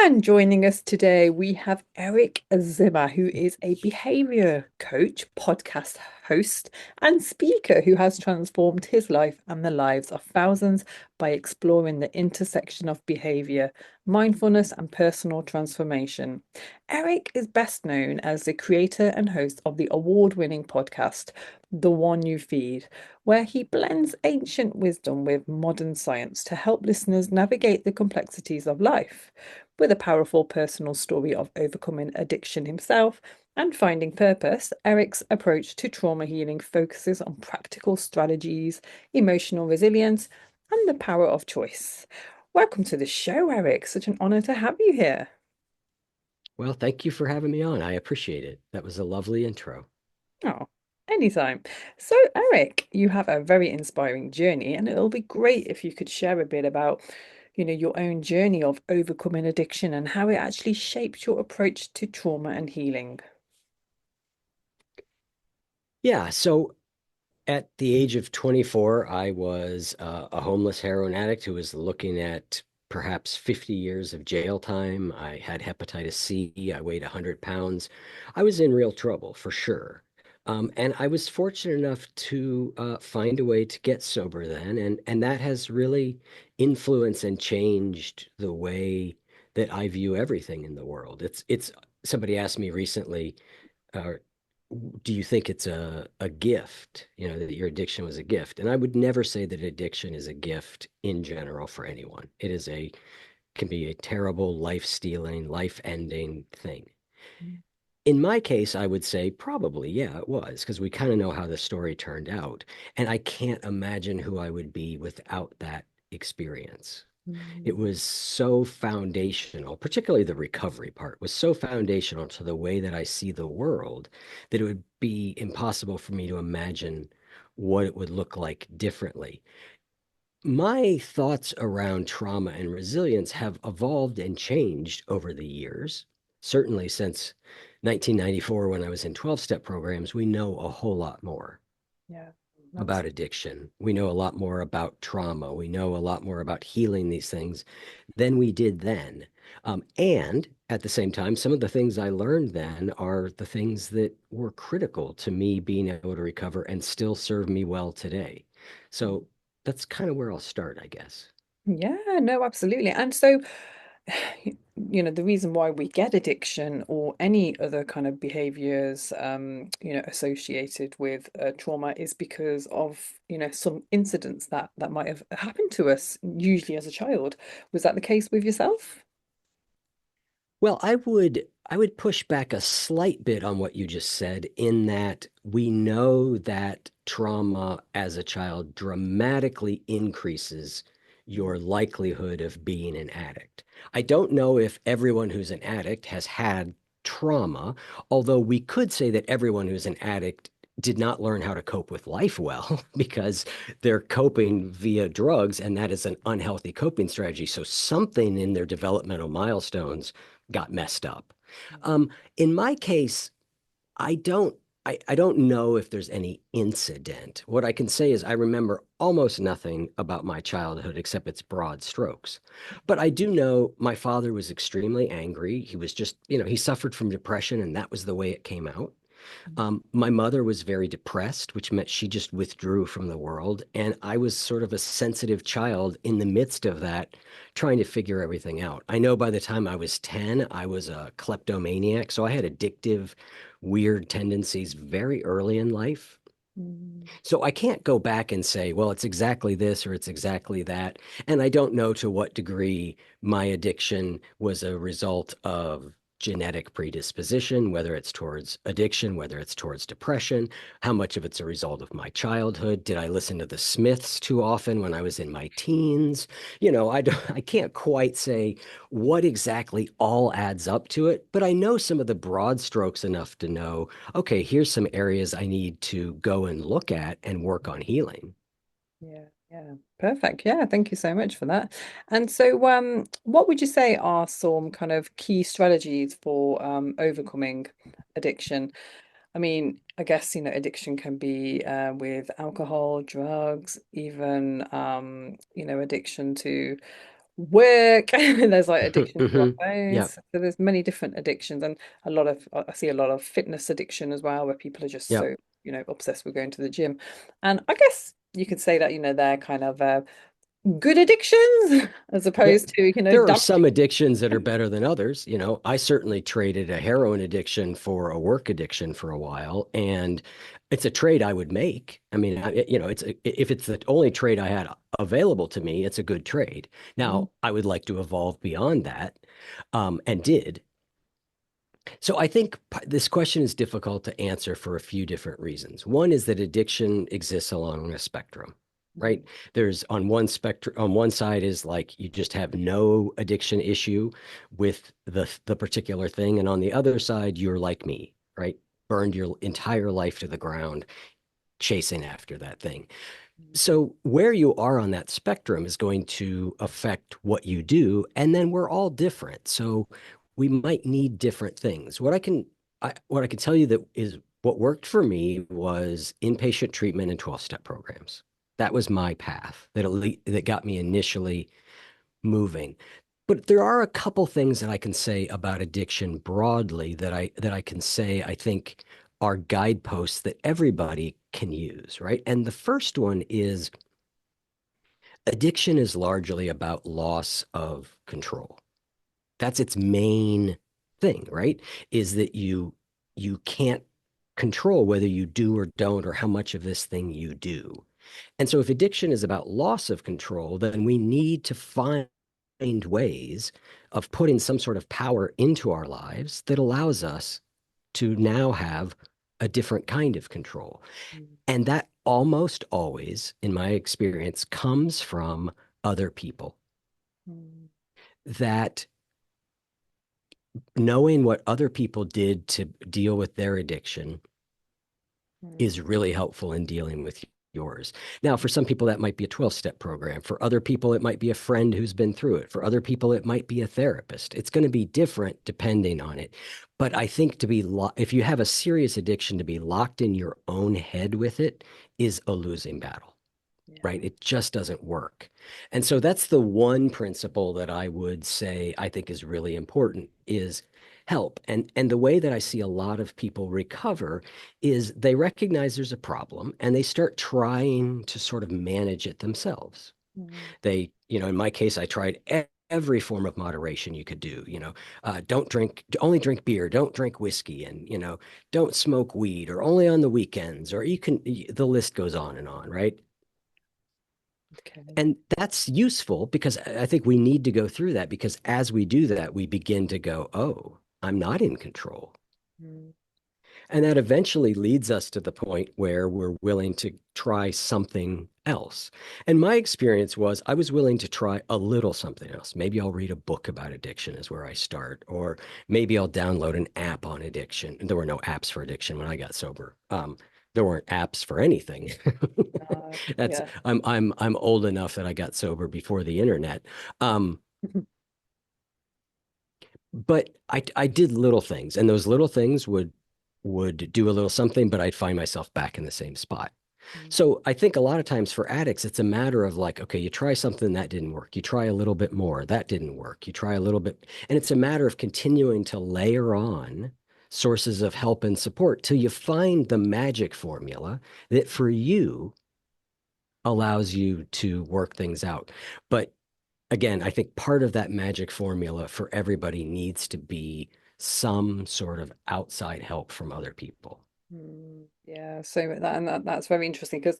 And joining us today, we have Eric Zimmer, who is a behavior coach, podcast host, and speaker who has transformed his life and the lives of thousands by exploring the intersection of behavior, mindfulness, and personal transformation. Eric is best known as the creator and host of the award-winning podcast, The One You Feed, where he blends ancient wisdom with modern science to help listeners navigate the complexities of life. With a powerful personal story of overcoming addiction himself and finding purpose, Eric's approach to trauma healing focuses on practical strategies, emotional resilience, and the power of choice. Welcome to the show, Eric. Such an honor to have you here. Well, thank you for having me on. I appreciate it. That was a lovely intro. Oh, anytime. So, Eric, you have a very inspiring journey, and it'll be great if you could share a bit about, your own journey of overcoming addiction and how it actually shaped your approach to trauma and healing. Yeah, so at the age of 24, I was a homeless heroin addict who was looking at perhaps 50 years of jail time. I had hepatitis C. I weighed 100 pounds. I was in real trouble for sure. And I was fortunate enough to find a way to get sober then, and that has really influenced and changed the way that I view everything in the world. It's somebody asked me recently, uh, do you think it's a gift, that your addiction was a gift? And I would never say that addiction is a gift in general for anyone. Can be a terrible life-stealing, life-ending thing. In my case, I would say probably, yeah, it was, because we kind of know how the story turned out. And I can't imagine who I would be without that experience. It Mm. was so foundational, particularly the recovery part was so foundational to the way that I see the world that it would be impossible for me to imagine what it would look like differently. My thoughts around trauma and resilience have evolved and changed over the years. Certainly since 1994, when I was in 12-step programs, we know a whole lot more Yeah, about absolutely. addiction. We know a lot more about trauma. We know a lot more about healing these things than we did then. And at the same time, some of the things I learned then are the things that were critical to me being able to recover and still serve me well today. So that's kind of where I'll start, I guess. Yeah, no, absolutely. And so, the reason why we get addiction or any other kind of behaviors, associated with trauma is because of, some incidents that might have happened to us, usually as a child. Was that the case with yourself? Well, I would push back a slight bit on what you just said in that we know that trauma as a child dramatically increases Mm. your likelihood of being an addict. I don't know if everyone who's an addict has had trauma, although we could say that everyone who's an addict did not learn how to cope with life well because they're coping via drugs, and that is an unhealthy coping strategy. So something in their developmental milestones got messed up. In my case, I don't I don't know if there's any incident. What I can say is I remember almost nothing about my childhood except its broad strokes. But I do know my father was extremely angry. He was just, he suffered from depression and that was the way it came out. My mother was very depressed, which meant she just withdrew from the world. And I was sort of a sensitive child in the midst of that, trying to figure everything out. I know by the time I was 10, I was a kleptomaniac. So I had addictive, weird tendencies very early in life. Mm. So I can't go back and say, well, it's exactly this or it's exactly that. And I don't know to what degree my addiction was a result of genetic predisposition, whether it's towards addiction, whether it's towards depression, how much of it's a result of my childhood. Did I listen to the Smiths too often when I was in my teens? I can't quite say what exactly all adds up to it, but I know some of the broad strokes enough to know, okay, here's some areas I need to go and look at and work on healing. Yeah, yeah. Perfect. Yeah, thank you so much for that. And so, what would you say are some kind of key strategies for overcoming addiction? I mean, I guess, addiction can be with alcohol, drugs, even addiction to work. There's like addiction to our Hmm. Yeah. phones. So there's many different addictions, and a lot of I see a lot of fitness addiction as well, where people are just Yeah. so, obsessed with going to the gym. And I guess you could say that, they're kind of good addictions as There, opposed to, there are damaging. some addictions that are better than others. I certainly traded a heroin addiction for a work addiction for a while, and it's a trade I would make. I mean, if it's the only trade I had available to me, it's a good trade. Mm, Now, I would like to evolve beyond that, and did. So I think this question is difficult to answer for a few different reasons. One is that addiction exists along a spectrum, right? mm, There's on one spectrum, on one side is like you just have no addiction issue with the particular thing, and on the other side, you're like me, right? Burned your entire life to the ground chasing after that thing. mm, So where you are on that spectrum is going to affect what you do, and then we're all different. So we might need different things. What I can tell you that is what worked for me was inpatient treatment and 12-step programs. That was my path that got me initially moving. But there are a couple things that I can say about addiction broadly that I can say I think are guideposts that everybody can use, right? And the first one is addiction is largely about loss of control. That's its main thing, right? Is that you can't control whether you do or don't or how much of this thing you do. And so if addiction is about loss of control, then we need to find ways of putting some sort of power into our lives that allows us to now have a different kind of control. mm, And that almost always, in my experience, comes from other people. mm, That knowing what other people did to deal with their addiction is mm, really helpful in dealing with yours. Now, for some people, that might be a 12-step program. For other people, it might be a friend who's been through it. For other people, it might be a therapist. It's going to be different depending on it. But I think if you have a serious addiction, to be locked in your own head with it is a losing battle, right? yeah. It just doesn't work. And so that's the one principle that I would say I think is really important is help. And the way that I see a lot of people recover is they recognize there's a problem and they start trying to sort of manage it themselves. Mm, In my case, I tried every form of moderation you could do. Don't drink, only drink beer, don't drink whiskey, and don't smoke weed, or only on the weekends, or the list goes on, right? okay. And that's useful because I think we need to go through that because as we do that, we begin to go, oh, I'm not in control. Mm, And that eventually leads us to the point where we're willing to try something else. And my experience was I was willing to try a little something else. Maybe I'll read a book about addiction is where I start, or maybe I'll download an app on addiction. There were no apps for addiction when I got sober. There weren't apps for anything. That's yeah. I'm old enough that I got sober before the internet. Um, but I did little things, and those little things would do a little something, but I'd find myself back in the same spot. Mm, So I think a lot of times for addicts, it's a matter of like, okay, you try something that didn't work. You try a little bit more, that didn't work. You try a little bit, and it's a matter of continuing to layer on sources of help and support till you find the magic formula that for you allows you to work things out. But again, I think part of that magic formula for everybody needs to be some sort of outside help from other people. yeah, so that's very interesting because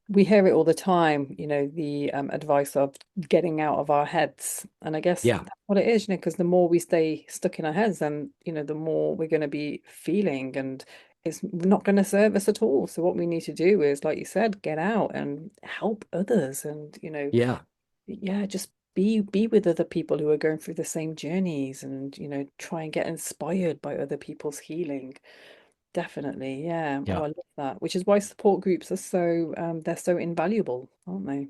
we hear it all the time, the advice of getting out of our heads. And I guess Yeah, that's what it is, because the more we stay stuck in our heads, then, the more we're going to be feeling, and it's not going to serve us at all. So what we need to do is, like you said, get out and help others, and, yeah, yeah, just be with other people who are going through the same journeys, and, try and get inspired by other people's healing. Definitely, yeah. Oh, yeah. I love that. Which is why support groups are so they're so invaluable, aren't they?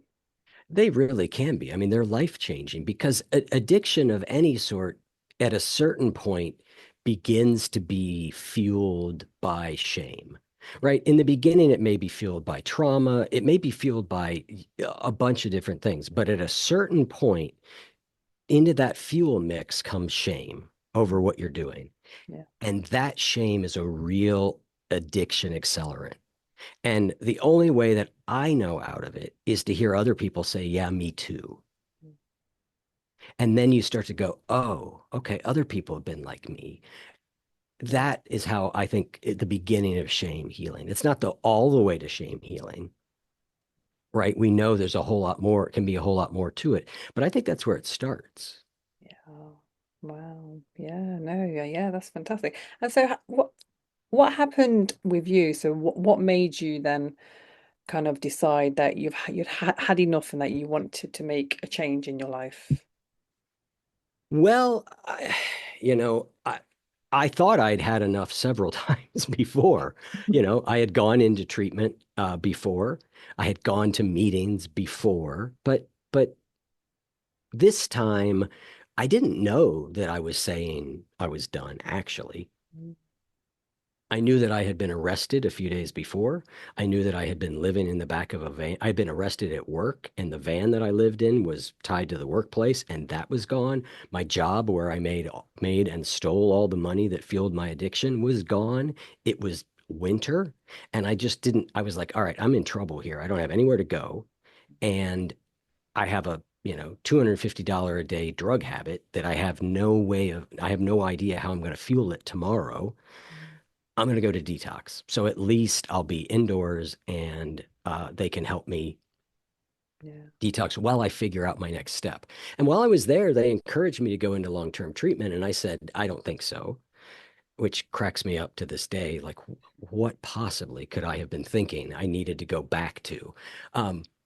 They really can be. I mean, they're life changing because addiction of any sort at a certain point begins to be fueled by shame, right? In the beginning, it may be fueled by trauma, it may be fueled by a bunch of different things, but at a certain point, into that fuel mix comes shame over Mm. what you're doing. Yeah. And that shame is a real addiction accelerant. And the only way that I know out of it is to hear other people say, yeah, me too. Mm. And then you start to go, oh, okay, other people have been like me. Yeah. That is how I think the beginning of shame healing. It's not the all the way to shame healing, right? We know there's a whole lot more, it can be a whole lot more to it. But I think that's where it starts. Yeah. Wow. Yeah. No. Yeah. Yeah. That's fantastic. And so, what happened with you? So, what made you then kind of decide that you'd had enough and that you wanted to make a change in your life? Well, you know, I thought I'd had enough several times before. You know, I had gone into treatment before. I had gone to meetings before, but this time I didn't know that I was saying I was done, actually. Mm. I knew that I had been arrested a few days before. I knew that I had been living in the back of a van. I'd been arrested at work, and the van that I lived in was tied to the workplace, and that was gone. My job, where I made and stole all the money that fueled my addiction, was gone. It was winter, and I just didn't. I was like, all right, I'm in trouble here. I don't have anywhere to go, and I have a $250 a day drug habit that I have no idea how I'm going to fuel it tomorrow. Mm. I'm going to go to detox. So at least I'll be indoors and they can help me Yeah. detox while I figure out my next step. And while I was there, they encouraged me to go into long term treatment. And I said, I don't think so, which cracks me up to this day. Like, what possibly could I have been thinking I needed to go back to?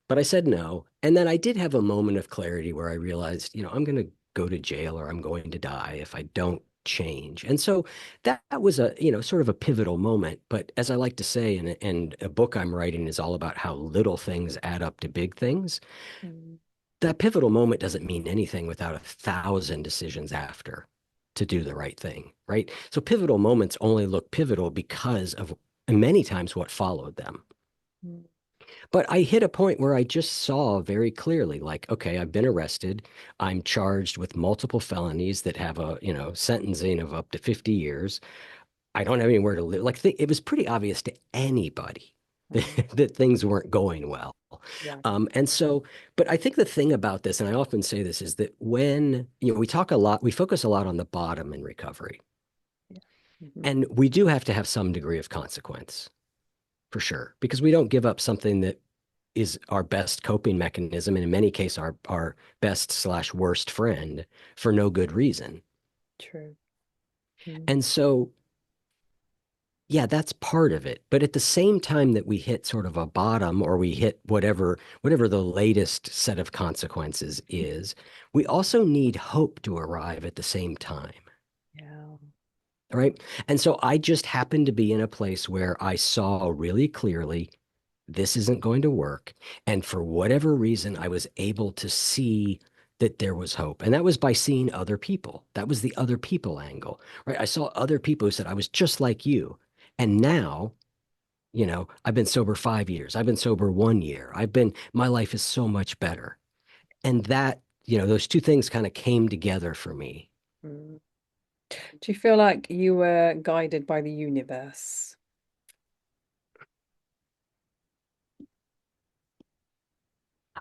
But I said no. And then I did have a moment of clarity where I realized, I'm going to go to jail or I'm going to die if I don't change. And so that was sort of a pivotal moment. But as I like to say, and a book I'm writing is all about how little things add up to big things. Mm. That pivotal moment doesn't mean anything without 1,000 decisions after to do the right thing, right? So pivotal moments only look pivotal because of many times what followed them. Mm. But I hit a point where I just saw very clearly, like, okay, I've been arrested. I'm charged with multiple felonies that have a, sentencing of up to 50 years. I don't have anywhere to live. Like, it was pretty obvious to anybody Mm. that things weren't going well. Yeah. And so, but I think the thing about this, and I often say this, is that when, we talk a lot, we focus a lot on the bottom in recovery. Yeah. Hmm. And we do have to have some degree of consequence for sure, because we don't give up something that is our best coping mechanism, and in many cases, our best slash worst friend for no good reason. True. Mm. And so, yeah, that's part of it. But at the same time that we hit sort of a bottom or we hit whatever the latest set of consequences is, we also need hope to arrive at the same time. Yeah. Right. And so I just happened to be in a place where I saw really clearly this isn't going to work. And for whatever reason, I was able to see that there was hope. And that was by seeing other people. That was the other people angle, right? I saw other people who said, I was just like you. And now, I've been sober 5 years. I've been sober 1 year. My life is so much better. And that, those two things kind of came together for me. Mm. Do you feel like you were guided by the universe?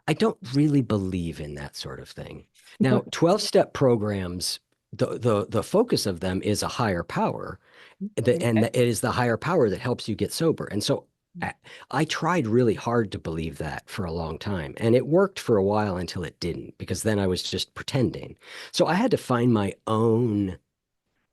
I don't really believe in that sort of thing. Now, 12-step programs, the focus of them is a higher power, and Okay. it is the higher power that helps you get sober. And so I tried really hard to believe that for a long time, and it worked for a while until it didn't, because then I was just pretending. So I had to find my own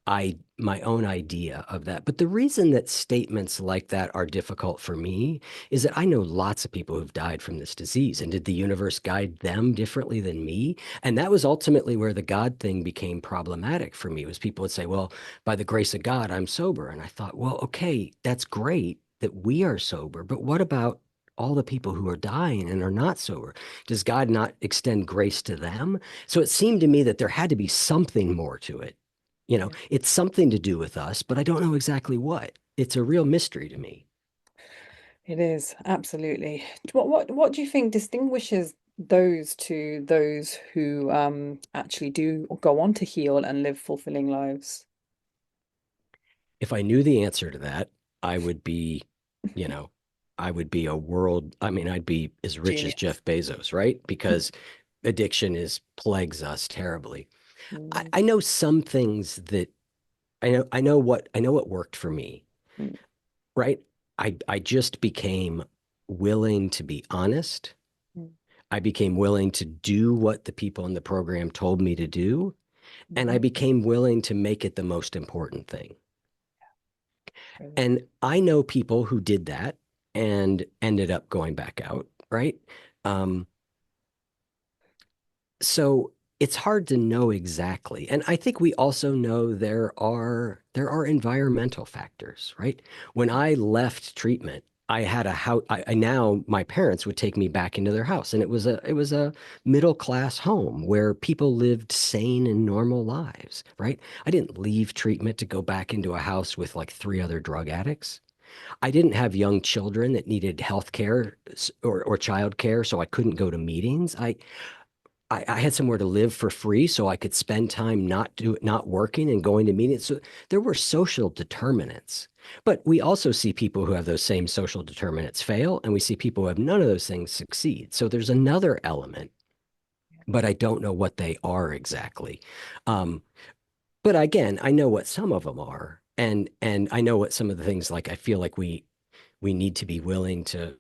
idea of that. But the reason that statements like that are difficult for me is that I know lots of people who've died from this disease. And did the universe guide them differently than me? And that was ultimately where the God thing became problematic for me, was people would say, well, by the grace of God, I'm sober. And I thought, well, okay, that's great that we are sober, but what about all the people who are dying and are not sober? Does God not extend grace to them? So it seemed to me that there had to be something more to it. Yeah. It's something to do with us, but I don't know exactly what. It's a real mystery to me. It is, absolutely. What do you think distinguishes those to those who actually do go on to heal and live fulfilling lives? If I knew the answer to that, I would be, you know, I would be a world, I mean, I'd be as rich as Genius. Jeff Bezos, right? Because addiction is plagues us terribly. Mm, I know some things that I know what worked for me, mm, right? I just became willing to be honest. mm, I became willing to do what the people in the program told me to do, and I mhm. became willing to make it the most important thing. Brilliant. And I know people who did that and ended up going back out, right? Um, so it's hard to know exactly. And I think we also know there are environmental factors, right? When I left treatment, I had a house. I now my parents would take me back into their house, and it was a middle class home where people lived sane and normal lives, right? I didn't leave treatment to go back into a house with like three other drug addicts. I didn't have young children that needed health care or child care, so I couldn't go to meetings. I had somewhere to live for free, so I could spend time not working and going to meetings. So there were social determinants. But we also see people who have those same social determinants fail, and we see people who have none of those things succeed. So there's another element, but I don't know what they are exactly. Um, but again, I know what some of them are, and I know what some of the things like I feel like we need to be willing to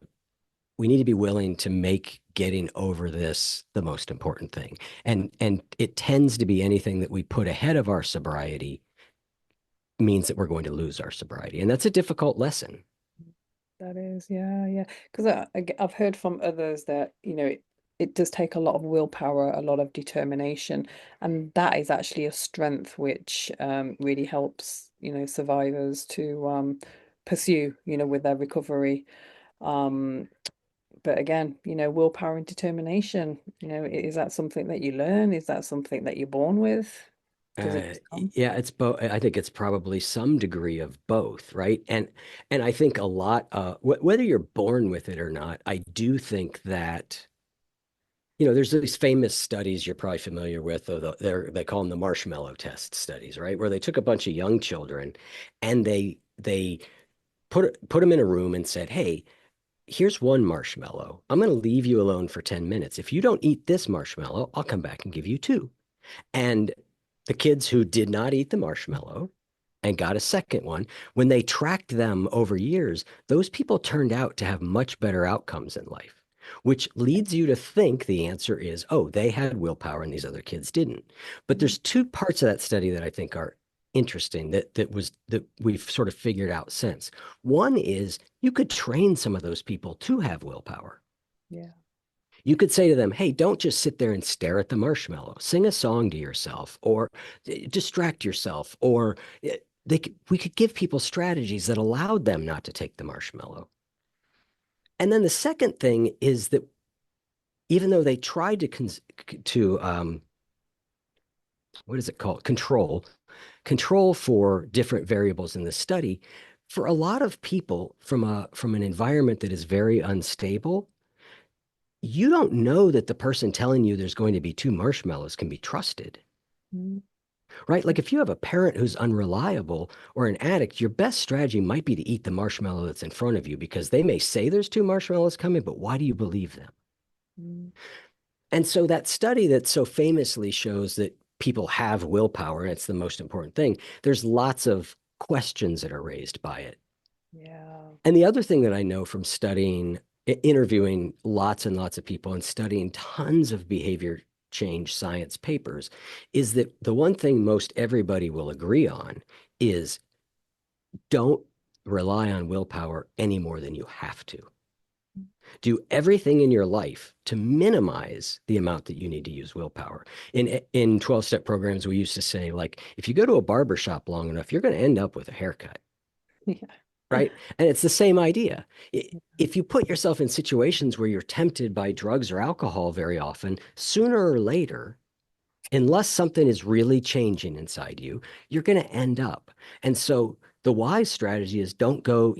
we need to be willing to make getting over this the most important thing. And it tends to be anything that we put ahead of our sobriety means that we're going to lose our sobriety. And that's a difficult lesson. That is, yeah, yeah. Because I've heard from others that, it does take a lot of willpower, a lot of determination, and that is actually a strength which really helps, survivors to pursue, with their recovery. Um, but again, willpower and determination, is that something that you learn? Is that something that you're born with? Does it just come? Yeah, it's both. I think it's probably some degree of both, right? And I think a lot, whether you're born with it or not, I do think that there's these famous studies you're probably familiar with. They call them the marshmallow test studies, right? Where they took a bunch of young children and they put them in a room and said, "Hey, here's one marshmallow. I'm going to leave you alone for 10 minutes. If you don't eat this marshmallow, I'll come back and give you two." And the kids who did not eat the marshmallow and got a second one, when they tracked them over years, those people turned out to have much better outcomes in life, which leads you to think the answer is, oh, they had willpower and these other kids didn't. But Mm, there's two parts of that study that I think are interesting that we've sort of figured out since. One is you could train some of those people to have willpower. yeah. You could say to them, hey, don't just sit there and stare at the marshmallow. Sing a song to yourself or distract yourself. Or we could give people strategies that allowed them not to take the marshmallow. And then the second thing is that even though they tried to what is it called? Control for different variables in the study, for a lot of people from an environment that is very unstable, you don't know that the person telling you there's going to be two marshmallows can be trusted, Mm, right? Like if you have a parent who's unreliable or an addict, your best strategy might be to eat the marshmallow that's in front of you because they may say there's two marshmallows coming, but why do you believe them? mm, And so that study that so famously shows that people have willpower, and it's the most important thing, there's lots of questions that are raised by it. yeah. And the other thing that I know from interviewing lots and lots of people and studying tons of behavior change science papers is that the one thing most everybody will agree on is don't rely on willpower any more than you have to. Do everything in your life to minimize the amount that you need to use willpower. In 12-step programs, we used to say, like, if you go to a barber shop long enough, you're going to end up with a haircut, Yeah. right? And it's the same idea. If you put yourself in situations where you're tempted by drugs or alcohol very often, sooner or later, unless something is really changing inside you, you're going to end up. And so the wise strategy is don't go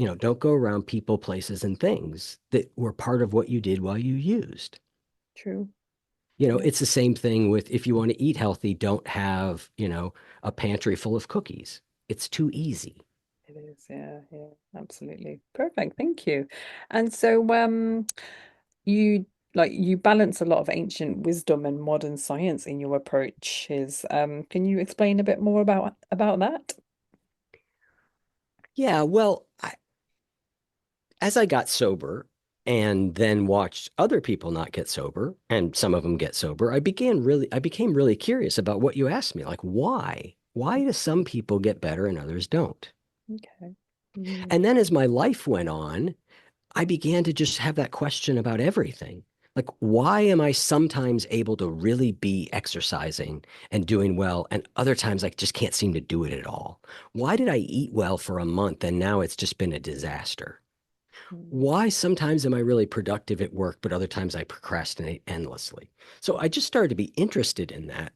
around people, places, and things that were part of what you did while you used. True. Yeah, It's the same thing with if you want to eat healthy, don't have, a pantry full of cookies. It's too easy. it is. Yeah, yeah, absolutely. Perfect. Thank you. And so, you you balance a lot of ancient wisdom and modern science in your approaches. Can you explain a bit more about that? Yeah, well, as I got sober and then watched other people not get sober and some of them get sober, I became really curious about what you asked me, like why? Why do some people get better and others don't? Okay. Mm, And then as my life went on, I began to just have that question about everything. Like, why am I sometimes able to really be exercising and doing well, and other times I just can't seem to do it at all? Why did I eat well for a month and now it's just been a disaster? mm. Why sometimes am I really productive at work, but other times I procrastinate endlessly? So I just started to be interested in that.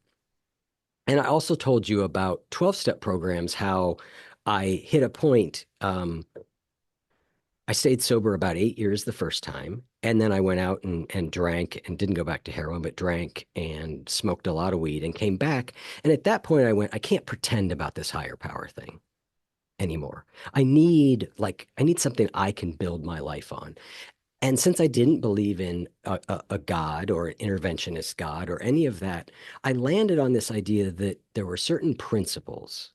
And I also told you about 12-step programs, how I hit a point. I stayed sober about 8 years the first time. And then I went out and drank and didn't go back to heroin, but drank and smoked a lot of weed and came back. And at that point, I went, I can't pretend about this higher power thing anymore. I need something I can build my life on. And since I didn't believe in a God or an interventionist God or any of that, I landed on this idea that there were certain principles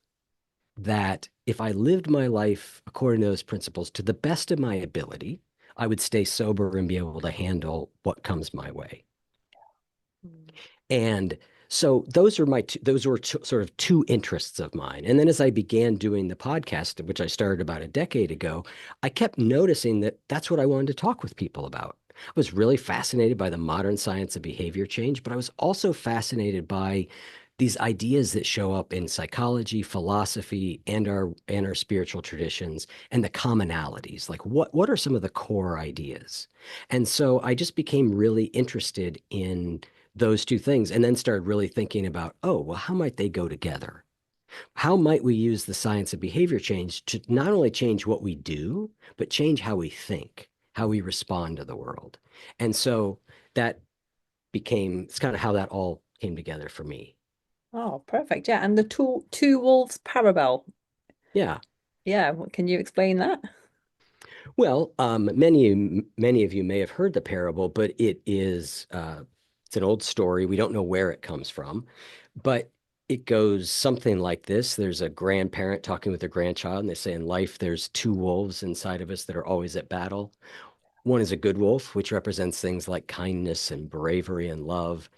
that if I lived my life according to those principles to the best of my ability, I would stay sober and be able to handle what comes my way. Mm. And so those were sort of two interests of mine. And then as I began doing the podcast, which I started about a decade ago, I kept noticing that that's what I wanted to talk with people about. I was really fascinated by the modern science of behavior change, but I was also fascinated by these ideas that show up in psychology, philosophy, and our spiritual traditions, and the commonalities. Like what are some of the core ideas? And so I just became really interested in those two things and then started really thinking about, oh, well, how might they go together? How might we use the science of behavior change to not only change what we do, but change how we think, how we respond to the world? And so that it's kind of how that all came together for me. Oh, perfect. Yeah, and the two wolves parable. Yeah. Yeah, can you explain that? Well, many of you may have heard the parable, but it's an old story. We don't know where it comes from, but it goes something like this. There's a grandparent talking with a grandchild, and they say, in life, there's two wolves inside of us that are always at battle. One is a good wolf, which represents things like kindness and bravery and love.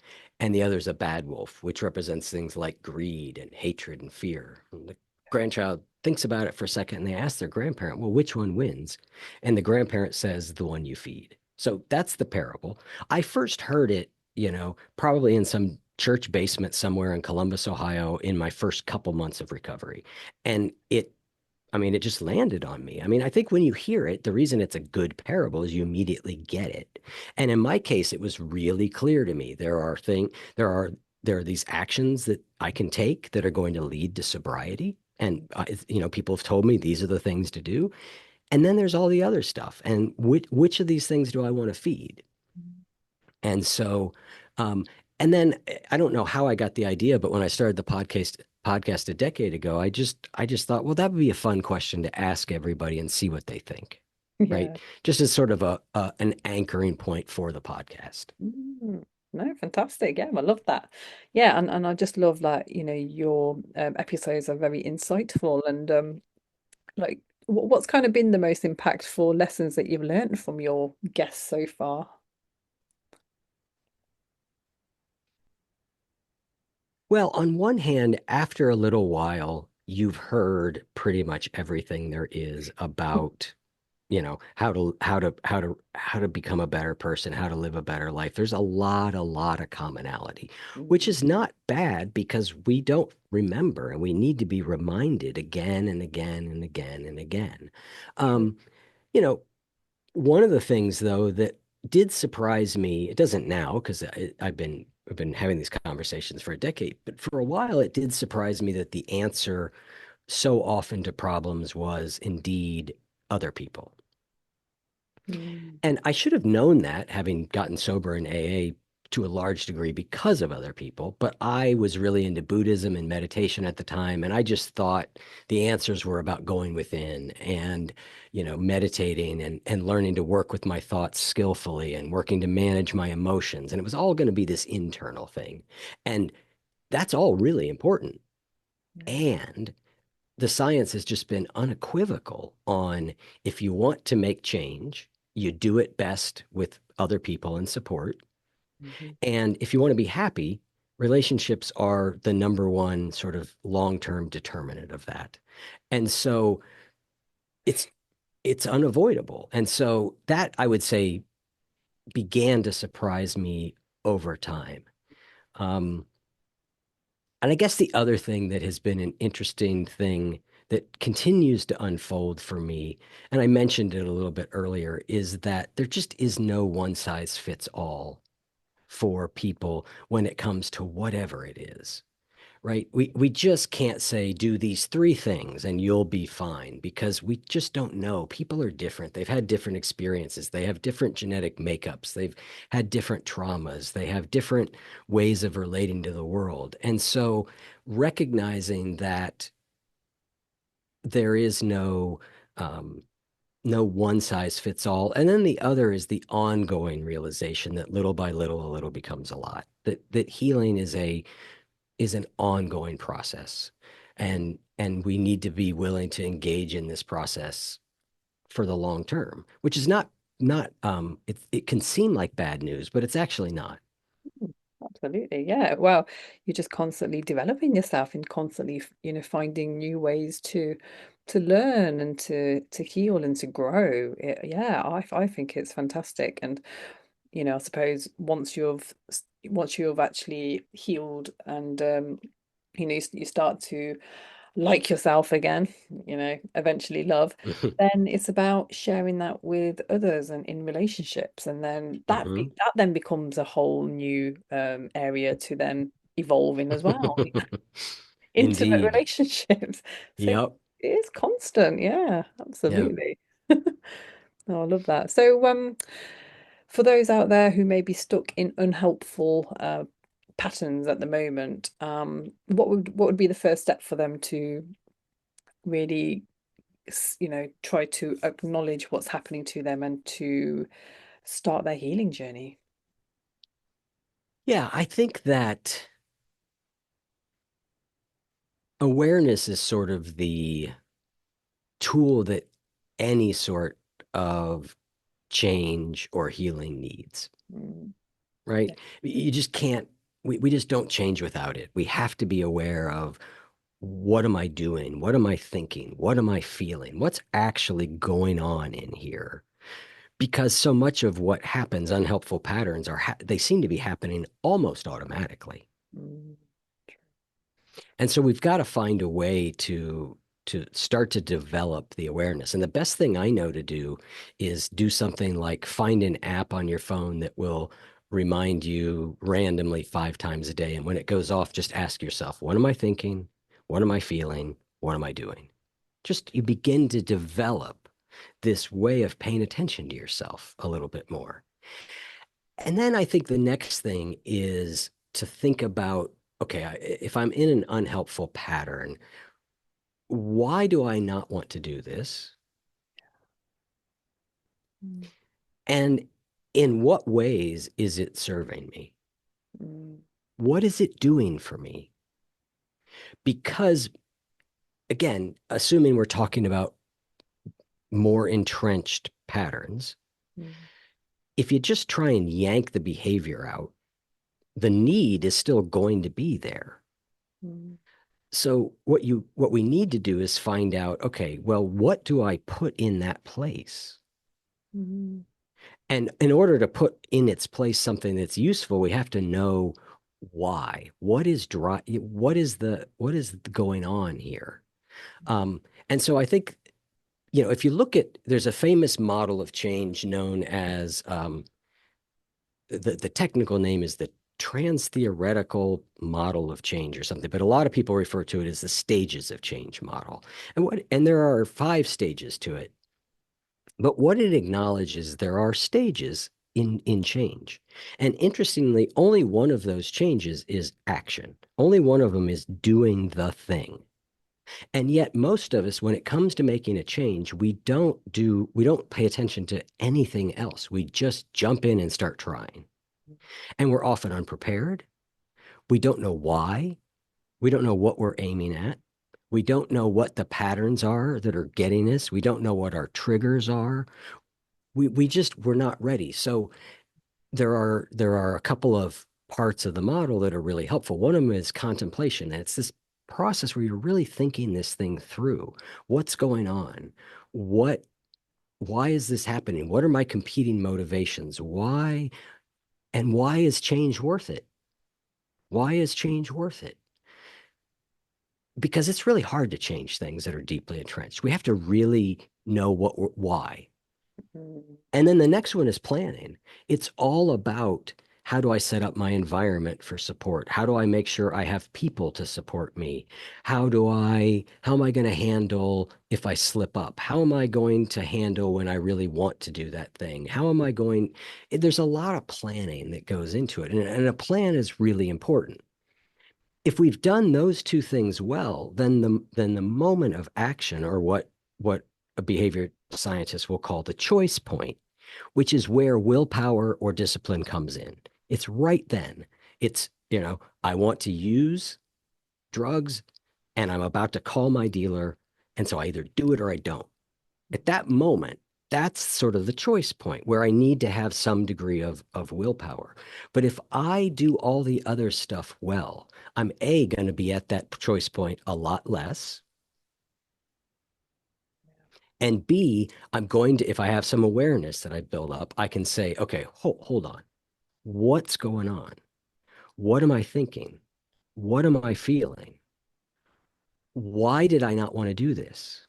And the other is a bad wolf, which represents things like greed and hatred and fear. And the grandchild thinks about it for a second and they ask their grandparent, well, which one wins? And the grandparent says, the one you feed. So that's the parable. I first heard it, probably in some church basement somewhere in Columbus, Ohio, in my first couple months of recovery. And it just landed on me. I mean, I think when you hear it, the reason it's a good parable is you immediately get it. And in my case, it was really clear to me. There are these actions that I can take that are going to lead to sobriety. And people have told me these are the things to do. And then there's all the other stuff. And which of these things do I want to feed? And so, um, and then I don't know how I got the idea, but when I started the podcast a decade ago, I just thought, well, that would be a fun question to ask everybody and see what they think, right? Yeah. Just as sort of an anchoring point for the podcast. Mm. No, fantastic. Yeah, I love that. Yeah, and I just love that, your episodes are very insightful and what's kind of been the most impactful lessons that you've learned from your guests so far? Well, on one hand, after a little while, you've heard pretty much everything there is about how to become a better person, how to live a better life. There's a lot of commonality, which Mm. is not bad because we don't remember and we need to be reminded again and again and again and again. True. um you know One of the things though that did surprise me, it doesn't now because I've been having these conversations for a decade, but for a while it did surprise me that the answer so often to problems was indeed other people. Mm. And I should have known that having gotten sober in AA to a large degree because of other people, but I was really into Buddhism and meditation at the time, and I just thought the answers were about going within and, meditating and learning to work with my thoughts skillfully and working to manage my emotions. And it was all going to be this internal thing. And that's all really important. And the science has just been unequivocal on if you want to make change, you do it best with other people and support. Mhm. And if you want to be happy, relationships are the number one sort of long-term determinant of that. And so it's it's unavoidable. And so that I would say began to surprise me over time. Um, and I guess the other thing that has been an interesting thing that continues to unfold for me, and I mentioned it a little bit earlier, is that there just is no one size fits all for people when it comes to whatever it is, right? We just can't say do these three things and you'll be fine because we just don't know. People are different. They've had different experiences. They have different genetic makeups. They've had different traumas. They have different ways of relating to the world. And so recognizing that there is um, no one size fits all. And then the other is the ongoing realization that little by little, a little becomes a lot. That healing is an ongoing process, and we need to be willing to engage in this process for the long term, which is not it can seem like bad news, but it's actually not. Absolutely. Yeah. Well, you're just constantly developing yourself and constantly, finding new ways to learn and to heal and to grow. Yeah, I think it's fantastic. And, I suppose once you've actually healed and you start to like yourself again, eventually love, then it's about sharing that with others and in relationships. And then Hmm. that then becomes a whole new area to then evolve in as well. Intimate Indeed. relationships. So Yep. it is constant. Yeah, Yep. absolutely. Oh, I love that. So, for those out there who may be stuck in unhelpful patterns at the moment, what would be the first step for them to really, try to acknowledge what's happening to them and to start their healing journey? Yeah, I think that awareness is sort of the tool that any sort of change or healing needs, Mm, yeah. right? You just can't, we just don't change without it. We have to be aware of what am I doing? What am I thinking? What am I feeling? What's actually going on in here? Because so much of what happens, unhelpful patterns they seem to be happening almost automatically. Mm, And so we've got to find a way to start to develop the awareness. And the best thing I know to do is do something like find an app on your phone that will remind you randomly 5 times a day. And when it goes off, just ask yourself, what am I thinking? What am I feeling? What am I doing? Just you begin to develop this way of paying attention to yourself a little bit more. And then I think the next thing is to think about, okay, if I'm in an unhelpful pattern, why do I not want to do this? mm, And in what ways is it serving me? mm, What is it doing for me? Because, again, assuming we're talking about more entrenched patterns, mm, if you just try and yank the behavior out, the need is still going to be there. mm, So what we need to do is find out, okay, well, what do I put in that place? mm, And in order to put in its place something that's useful, we have to know why. What is going on here? And so I think, if you look at, there's a famous model of change known as the technical name is the trans-theoretical model of change or something, but a lot of people refer to it as the stages of change model. And there are 5 stages to it. But what it acknowledges, there are stages in change. And interestingly, only one of those changes is action. Only one of them is doing the thing. And yet most of us, when it comes to making a change, we don't pay attention to anything else. We just jump in and start trying. And we're often unprepared. We don't know why. We don't know what we're aiming at. We don't know what the patterns are that are getting us. We don't know what our triggers are. We're not ready. So there are a couple of parts of the model that are really helpful. One of them is contemplation. And it's this process where you're really thinking this thing through. What's going on? What why is this happening? What are my competing motivations? Why is change worth it? Why is change worth it? Because it's really hard to change things that are deeply entrenched. We have to really know why. Mm. And then the next one is planning. It's all about how do I set up my environment for support? How do I make sure I have people to support me? How am I going to handle if I slip up? How am I going to handle when I really want to do that thing? There's a lot of planning that goes into it. And a plan is really important. If we've done those two things well, then the moment of action, or what a behavior scientist will call the choice point, which is where willpower or discipline comes in. It's right then. I want to use drugs and I'm about to call my dealer. And so I either do it or I don't. At that moment, that's sort of the choice point where I need to have some degree of willpower. But if I do all the other stuff well, I'm A, going to be at that choice point a lot less. And B, if I have some awareness that I build up, I can say, okay, hold on. What's going on? What am I thinking? What am I feeling? Why did I not want to do this?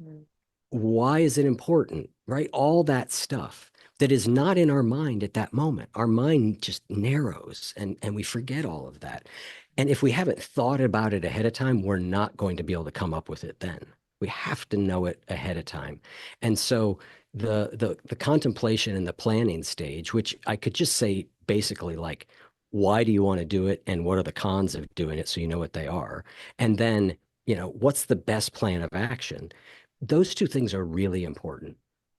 Mm. Why is it important? Right? All that stuff that is not in our mind at that moment. Our mind just narrows and we forget all of that. And if we haven't thought about it ahead of time, we're not going to be able to come up with it then. We have to know it ahead of time. And so the contemplation and the planning stage, which I could just say basically like, why do you want to do it? And what are the cons of doing it? So you know what they are. And then, what's the best plan of action? Those two things are really important.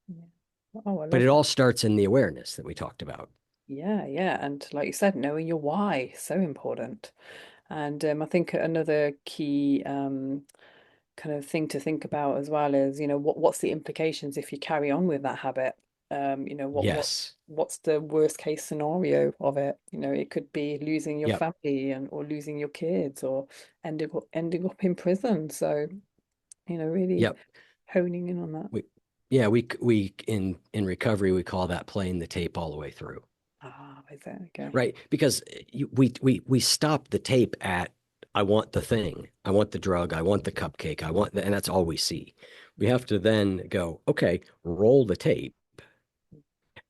Yeah. Oh, I But love it that. all starts in the awareness that we talked about. Yeah, yeah. And like you said, knowing your why, so important. And I think another key kind of thing to think about as well is, what's the implications if you carry on with that habit? Yes. What's the worst case scenario of it? It could be losing your Yep. family or losing your kids or ending up in prison. So, really Yep. honing in on that. We, yeah, we in recovery we call that playing the tape all the way through, Ah, is that okay? right? Because we stop the tape at I want the thing, I want the drug, I want the cupcake, and that's all we see. We have to then go, okay, roll the tape,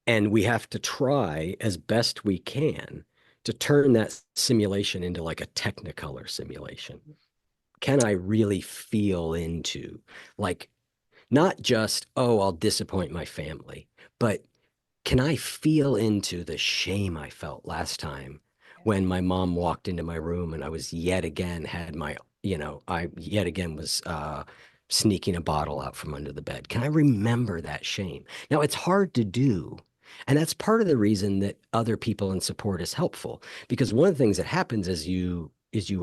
and we have to try as best we can to turn that simulation into like a technicolor simulation. Can I really feel into, like, not just, oh, I'll disappoint my family, but can I feel into the shame I felt last time when my mom walked into my room and I was yet again had my, I yet again was sneaking a bottle out from under the bed? Can I remember that shame? Now, it's hard to do. And that's part of the reason that other people in support is helpful. Because one of the things that happens as you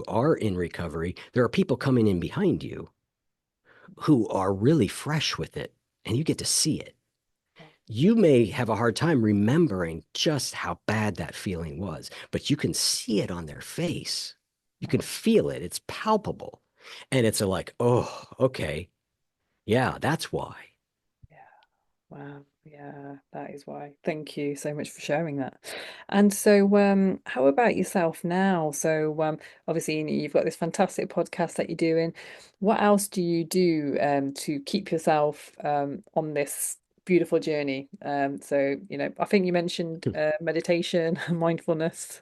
are in recovery, there are people coming in behind you who are really fresh with it, and you get to see it. You may have a hard time remembering just how bad that feeling was, but you can see it on their face. You can feel it. It's palpable. And it's like, oh, okay. Yeah, that's why. Yeah. Wow. Yeah, that is why. Thank you so much for sharing that. And so, how about yourself now? So, obviously, you've got this fantastic podcast that you're doing. What else do you do to keep yourself on this beautiful journey? So, I think you mentioned meditation, mindfulness.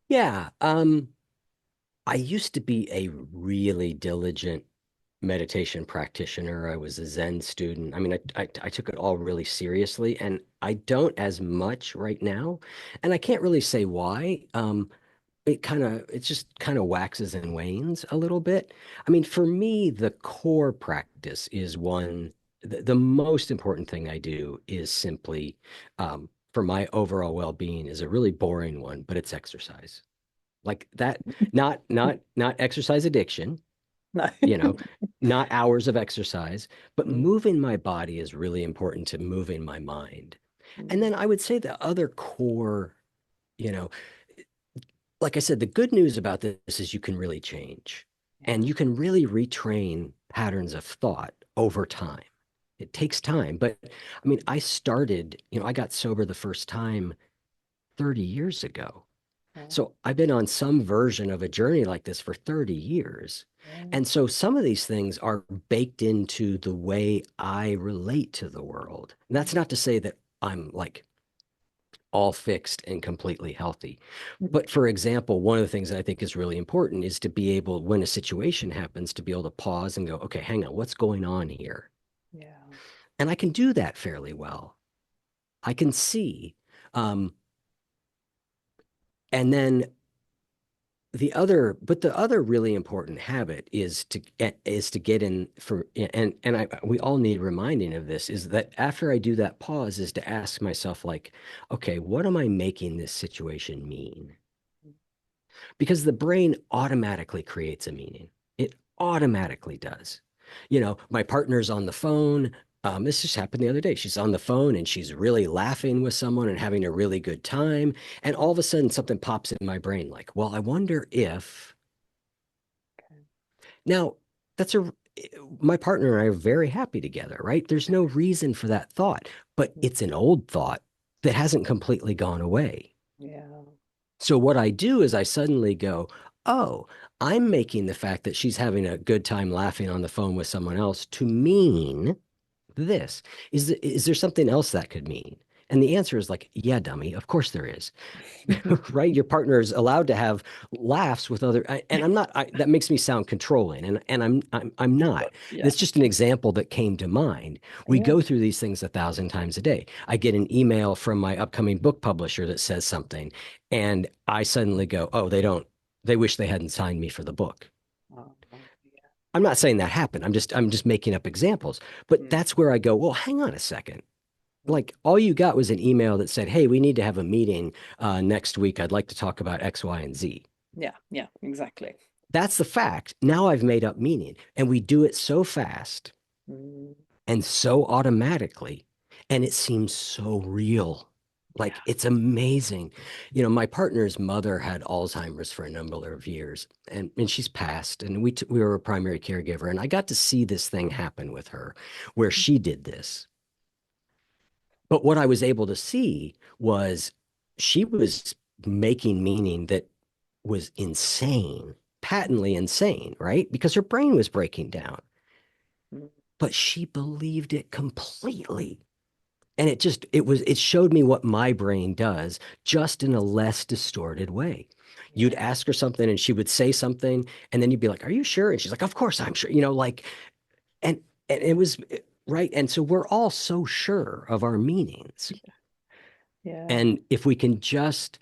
Yeah. I used to be a really diligent meditation practitioner. I was a Zen student. I mean, I took it all really seriously, and I don't as much right now. And I can't really say why. It just kind of waxes and wanes a little bit. I mean, for me, the core practice is the most important thing I do is simply, for my overall well-being is a really boring one, but it's exercise. Like that, not exercise addiction, No. you know, not hours of exercise, but Mm, moving my body is really important to moving my mind. And mm, then I would say the other core, you know, like I said, the good news about this is you can really change and yeah. you can really retrain patterns of thought over time. It takes time, but I mean, I got sober the first time 30 years ago. Wow. So I've been on some version of a journey like this for 30 years. Yeah. And so some of these things are baked into the way I relate to the world. And that's not to say that I'm like all fixed and completely healthy. But for example, one of the things that I think is really important is to be able, when a situation happens, to be able to pause and go, okay, hang on, what's going on here? Yeah. And I can do that fairly well. I can see. Um, and then the other really important habit is to get in for and we all need reminding of this is that after I do that pause is to ask myself like, okay, what am I making this situation mean? Because the brain automatically creates a meaning. It automatically does. My partner's on the phone. This just happened the other day. She's on the phone and she's really laughing with someone and having a really good time. And all of a sudden, something pops in my brain like, well, I wonder if. Okay. Now, that's a. My partner and I are very happy together, right? There's no reason for that thought, but Mm, it's an old thought that hasn't completely gone away. yeah. So what I do is I suddenly go, oh, I'm making the fact that she's having a good time laughing on the phone with someone else to mean this. Is there something else that could mean? And the answer is like, yeah, dummy, of course there is. Right? Your partner is allowed to have laughs with and I'm not, that makes me sound controlling, and I'm not. Yeah. That's just an example that came to mind. We Yeah. go through these things 1,000 times a day. I get an email from my upcoming book publisher that says something, and I suddenly go, oh, they wish they hadn't signed me for the book. Oh, yeah. I'm not saying that happened. I'm just making up examples. But Mm, that's where I go, well, hang on a second. mm. Like all you got was an email that said, hey, we need to have a meeting next week. I'd like to talk about X, Y, and Z. Yeah. Yeah. Exactly. That's the fact. Now I've made up meaning. And we do it so fast Mm, and so automatically. And it seems so real. yeah. Like it's amazing. My partner's mother had Alzheimer's for a number of years, and she's passed. And we were a primary caregiver. And I got to see this thing happen with her where she did this. But what I was able to see was she was making meaning that was insane, patently insane, right? Because her brain was breaking down. Mm, But she believed it completely. And it showed me what my brain does, just in a less distorted way. You'd yeah. ask her something and she would say something, and then you'd be like, "Are you sure?" And she's like, "Of course I'm sure." And and it was right. And so we're all so sure of our meanings. Yeah. And if we can just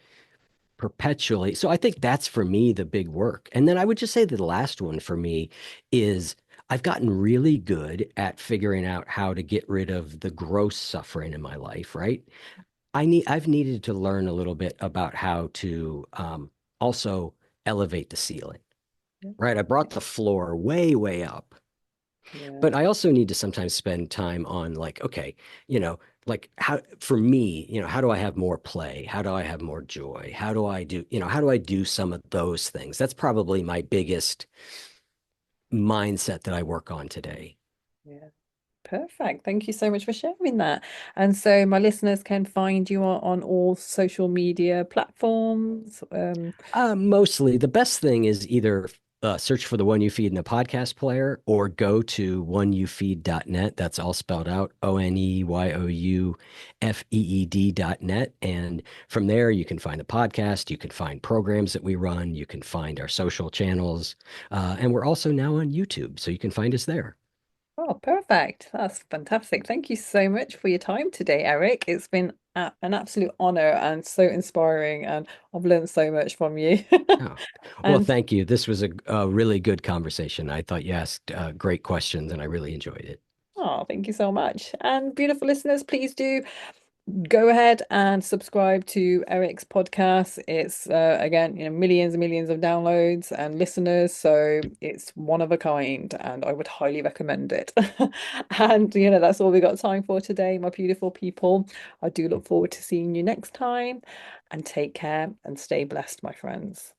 perpetually, so I think that's for me the big work. And then I would just say that the last one for me is I've gotten really good at figuring out how to get rid of the gross suffering in my life, right? I've needed to learn a little bit about how to also elevate the ceiling, Yeah. right? I brought the floor way, way up. Yeah. But I also need to sometimes spend time on like, okay, you know, like how for me, how do I have more play? How do I have more joy? How do I do some of those things? That's probably my biggest mindset that I work on today. Yeah. Perfect. Thank you so much for sharing that. And so my listeners can find you on all social media platforms. Mostly the best thing is either search for the One You Feed in the podcast player or go to oneyoufeed.net. That's all spelled out, ONEYOUFEED.net. And from there, you can find the podcast, you can find programs that we run, you can find our social channels. And we're also now on YouTube, so you can find us there. Oh, perfect. That's fantastic. Thank you so much for your time today, Eric. It's been an absolute honor and so inspiring, and I've learned so much from you. Oh, well, And thank you. This was a really good conversation. I thought you asked great questions, and I really enjoyed it. oh, thank you so much. And beautiful listeners, please do go ahead and subscribe to Eric's podcast. It's again, millions and millions of downloads and listeners, so it's one of a kind, and I would highly recommend it. And that's all we got time for today, my beautiful people. I do look forward to seeing you next time, and take care and stay blessed, my friends.